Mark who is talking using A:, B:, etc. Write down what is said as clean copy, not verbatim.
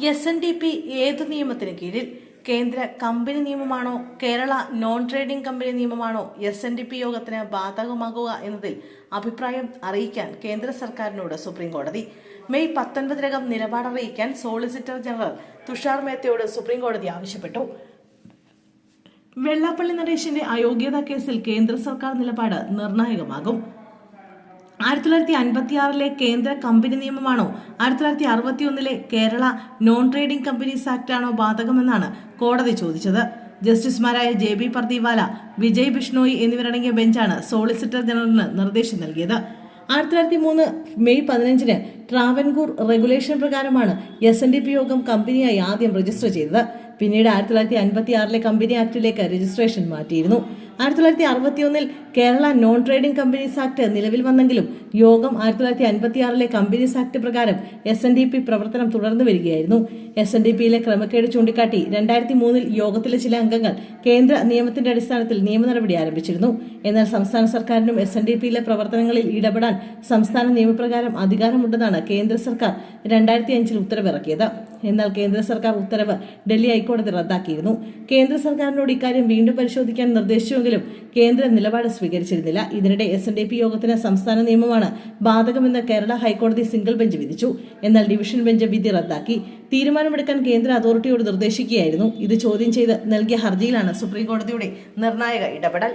A: SNDP ഏതു നിയമത്തിന് കീഴിൽ? കേന്ദ്ര കമ്പനി നിയമമാണോ കേരള നോൺ ട്രേഡിംഗ് കമ്പനി നിയമമാണോ SNDP യോഗത്തിന് ബാധകമാകുക എന്നതിൽ അഭിപ്രായം അറിയിക്കാൻ കേന്ദ്ര സർക്കാരിനോട് സുപ്രീം കോടതി. മെയ് 19 നിലപാടറിയിക്കാൻ സോളിസിറ്റർ ജനറൽ തുഷാർ മേത്തയോട് സുപ്രീം കോടതി ആവശ്യപ്പെട്ടു. വെള്ളാപ്പള്ളി നടേശന്റെ അയോഗ്യതാ കേസിൽ കേന്ദ്ര സർക്കാർ നിലപാട് നിർണായകമാകും. 1956 കേന്ദ്ര കമ്പനി നിയമമാണോ 1961 Kerala non trading companies act ആണോ ബാധകമെന്നാണ് കോടതി ചോദിച്ചത്. ജസ്റ്റിസുമാരായ JB പർദിവാല, വിജയ് ബിഷ്ണോയി എന്നിവരടങ്ങിയ ബെഞ്ചാണ് സോളിസിറ്റർ ജനറലിന് നിർദ്ദേശം നൽകിയത്. 1903 മെയ് 15 ട്രാവൻകൂർ റെഗുലേഷൻ പ്രകാരമാണ് SNDP യോഗം കമ്പനിയായി ആദ്യം രജിസ്റ്റർ ചെയ്തത്. പിന്നീട് 1956 കമ്പനി ആക്ടിലേക്ക് രജിസ്ട്രേഷൻ മാറ്റിയിരുന്നു. 1961 Kerala non trading companies act നിലവിൽ വന്നെങ്കിലും യോഗം 1956 കമ്പനീസ് ആക്ട് പ്രകാരം SNDP പ്രവർത്തനം തുടർന്നു വരികയായിരുന്നു. SNDPയിലെ ക്രമക്കേട് ചൂണ്ടിക്കാട്ടി 2003 യോഗത്തിലെ ചില അംഗങ്ങൾ കേന്ദ്ര നിയമത്തിന്റെ അടിസ്ഥാനത്തിൽ നിയമ നടപടി ആരംഭിച്ചിരുന്നു. എന്നാൽ സംസ്ഥാന സർക്കാരിനും SNDPയിലെ പ്രവർത്തനങ്ങളിൽ ഇടപെടാൻ സംസ്ഥാന നിയമപ്രകാരം അധികാരമുണ്ടെന്നാണ് കേന്ദ്ര സർക്കാർ 2005 ഉത്തരവിറക്കിയത്. എന്നാൽ കേന്ദ്ര സർക്കാർ ഉത്തരവ് ഡൽഹി ഹൈക്കോടതി റദ്ദാക്കിയിരുന്നു. കേന്ദ്ര സർക്കാരിനോട് ഇക്കാര്യം വീണ്ടും പരിശോധിക്കാൻ നിർദ്ദേശിച്ചുവെങ്കിലും കേന്ദ്ര നിലപാട് സ്വീകരിച്ചിരുന്നില്ല. ഇതിനിടെ SNDP യോഗത്തിന് സംസ്ഥാന നിയമമാണ് ബാധകമെന്ന് കേരള ഹൈക്കോടതി സിംഗിൾ ബെഞ്ച് വിധിച്ചു. എന്നാൽ ഡിവിഷൻ ബെഞ്ച് വിധി റദ്ദാക്കി. തീരുമാനമെടുക്കാൻ കേന്ദ്ര അതോറിറ്റിയോട് നിർദ്ദേശിക്കുകയായിരുന്നു. ഇത് ചോദ്യം ചെയ്ത് നൽകിയ ഹർജിയിലാണ് സുപ്രീം കോടതിയുടെ നിർണായക ഇടപെടൽ.